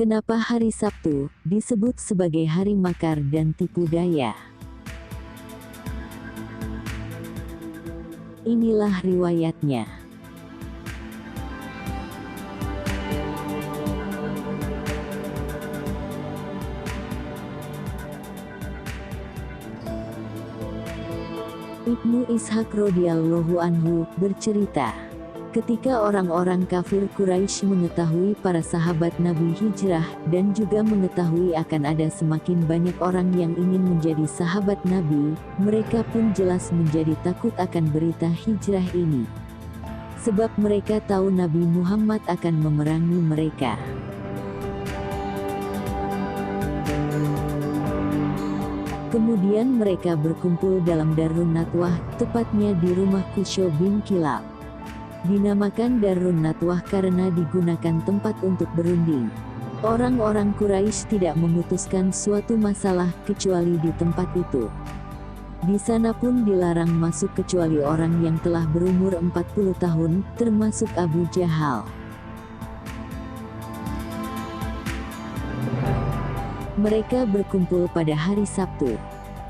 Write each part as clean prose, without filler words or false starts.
Kenapa hari Sabtu disebut sebagai hari makar dan tipu daya? Inilah riwayatnya. Ibnu Ishaq radhiyallahu anhu bercerita, ketika orang-orang kafir Quraisy mengetahui para sahabat Nabi hijrah dan juga mengetahui akan ada semakin banyak orang yang ingin menjadi sahabat Nabi, mereka pun jelas menjadi takut akan berita hijrah ini. Sebab mereka tahu Nabi Muhammad akan memerangi mereka. Kemudian mereka berkumpul dalam Darun Nadwah, tepatnya di rumah Qusyo bin Kilab. Dinamakan Darun Nadwah karena digunakan tempat untuk berunding. Orang-orang Quraisy tidak memutuskan suatu masalah kecuali di tempat itu. Di sana pun dilarang masuk kecuali orang yang telah berumur 40 tahun, termasuk Abu Jahal. Mereka berkumpul pada hari Sabtu.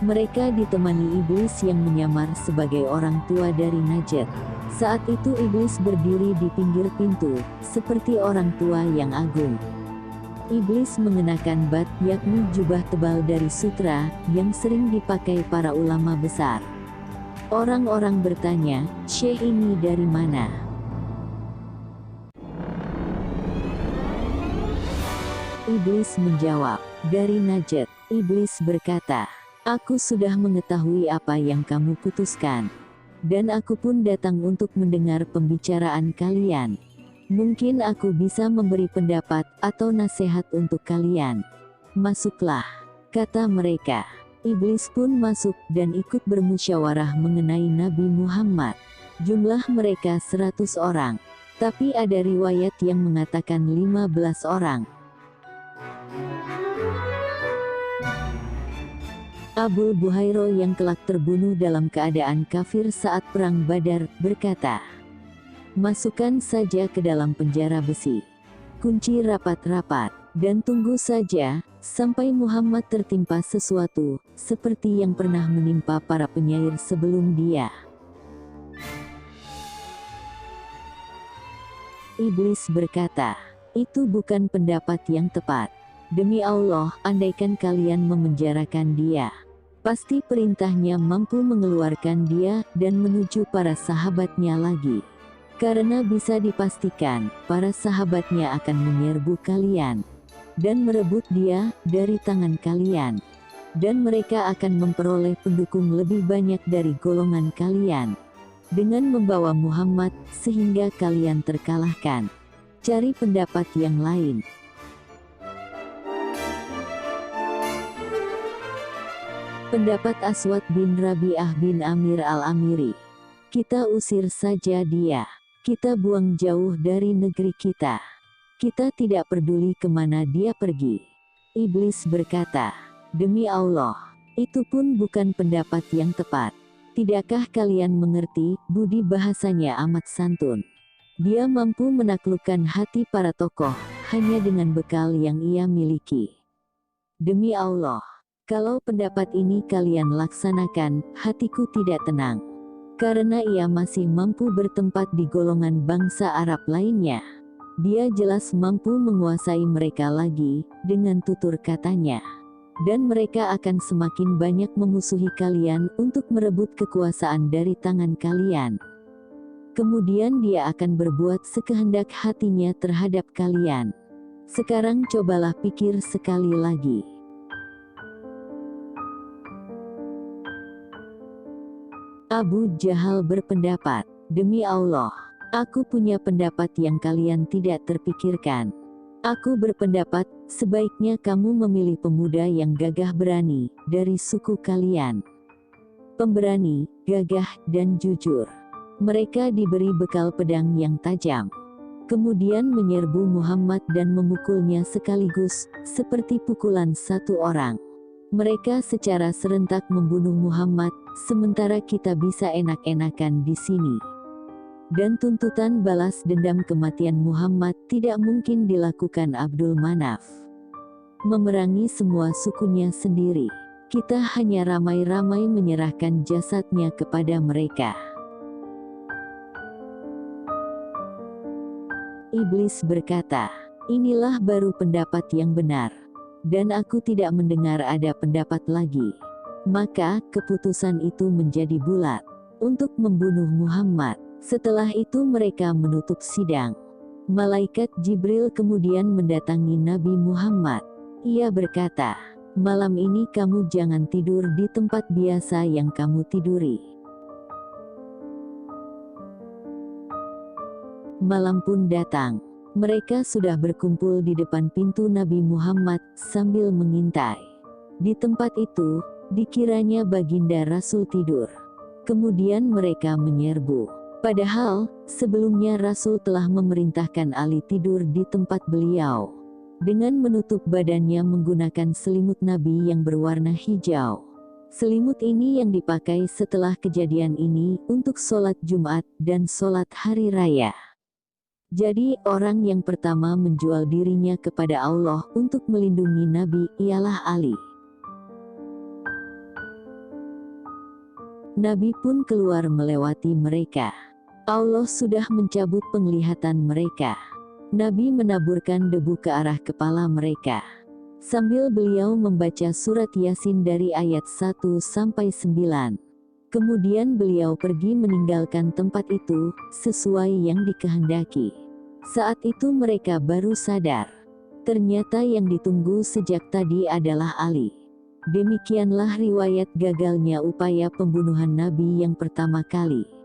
Mereka ditemani iblis yang menyamar sebagai orang tua dari Najd. Saat itu iblis berdiri di pinggir pintu, seperti orang tua yang agung. Iblis mengenakan bat, yakni jubah tebal dari sutra, yang sering dipakai para ulama besar. Orang-orang bertanya, "Syekh ini dari mana?" Iblis menjawab, "Dari Najd." Iblis berkata, "Aku sudah mengetahui apa yang kamu putuskan. Dan aku pun datang untuk mendengar pembicaraan kalian. Mungkin aku bisa memberi pendapat atau nasihat untuk kalian." "Masuklah," kata mereka. Iblis pun masuk dan ikut bermusyawarah mengenai Nabi Muhammad. Jumlah mereka 100 orang. Tapi ada riwayat yang mengatakan 15 orang. Abu Buhairo yang kelak terbunuh dalam keadaan kafir saat perang Badar, berkata, "Masukkan saja ke dalam penjara besi. Kunci rapat-rapat, dan tunggu saja, sampai Muhammad tertimpa sesuatu, seperti yang pernah menimpa para penyair sebelum dia." Iblis berkata, "Itu bukan pendapat yang tepat. Demi Allah, andaikan kalian memenjarakan dia, pasti perintahnya mampu mengeluarkan dia dan menuju para sahabatnya lagi. Karena bisa dipastikan, para sahabatnya akan menyerbu kalian dan merebut dia dari tangan kalian. Dan mereka akan memperoleh pendukung lebih banyak dari golongan kalian dengan membawa Muhammad sehingga kalian terkalahkan. Cari pendapat yang lain." Pendapat Aswad bin Rabi'ah bin Amir al-Amiri, "Kita usir saja dia. Kita buang jauh dari negeri kita. Kita tidak peduli kemana dia pergi." Iblis berkata, "Demi Allah, itu pun bukan pendapat yang tepat. Tidakkah kalian mengerti, budi bahasanya amat santun. Dia mampu menaklukkan hati para tokoh, hanya dengan bekal yang ia miliki. Demi Allah, kalau pendapat ini kalian laksanakan, hatiku tidak tenang. Karena ia masih mampu bertempat di golongan bangsa Arab lainnya. Dia jelas mampu menguasai mereka lagi, dengan tutur katanya. Dan mereka akan semakin banyak memusuhi kalian untuk merebut kekuasaan dari tangan kalian. Kemudian dia akan berbuat sekehendak hatinya terhadap kalian. Sekarang cobalah pikir sekali lagi." Abu Jahal berpendapat, "Demi Allah, aku punya pendapat yang kalian tidak terpikirkan. Aku berpendapat, sebaiknya kamu memilih pemuda yang gagah berani, dari suku kalian. Pemberani, gagah, dan jujur. Mereka diberi bekal pedang yang tajam. Kemudian menyerbu Muhammad dan memukulnya sekaligus, seperti pukulan satu orang. Mereka secara serentak membunuh Muhammad, sementara kita bisa enak-enakan di sini. Dan tuntutan balas dendam kematian Muhammad tidak mungkin dilakukan Abdul Manaf. Memerangi semua sukunya sendiri. Kita hanya ramai-ramai menyerahkan jasadnya kepada mereka. Iblis berkata, inilah baru pendapat yang benar. Dan aku tidak mendengar ada pendapat lagi. Maka keputusan itu menjadi bulat untuk membunuh Muhammad. Setelah itu mereka menutup sidang. Malaikat Jibril kemudian mendatangi Nabi Muhammad. Ia berkata, malam ini kamu jangan tidur di tempat biasa yang kamu tiduri. Malam pun datang. Mereka sudah berkumpul di depan pintu Nabi Muhammad sambil mengintai. Di tempat itu, dikiranya baginda Rasul tidur. Kemudian mereka menyerbu. Padahal, sebelumnya Rasul telah memerintahkan Ali tidur di tempat beliau. Dengan menutup badannya menggunakan selimut Nabi yang berwarna hijau. Selimut ini yang dipakai setelah kejadian ini untuk sholat Jumat dan sholat Hari Raya. Jadi orang yang pertama menjual dirinya kepada Allah untuk melindungi Nabi ialah Ali. Nabi pun keluar melewati mereka. Allah sudah mencabut penglihatan mereka. Nabi menaburkan debu ke arah kepala mereka. Sambil beliau membaca surat Yasin dari ayat 1 sampai 9. Kemudian beliau pergi meninggalkan tempat itu, sesuai yang dikehendaki. Saat itu mereka baru sadar. Ternyata yang ditunggu sejak tadi adalah Ali. Demikianlah riwayat gagalnya upaya pembunuhan Nabi yang pertama kali.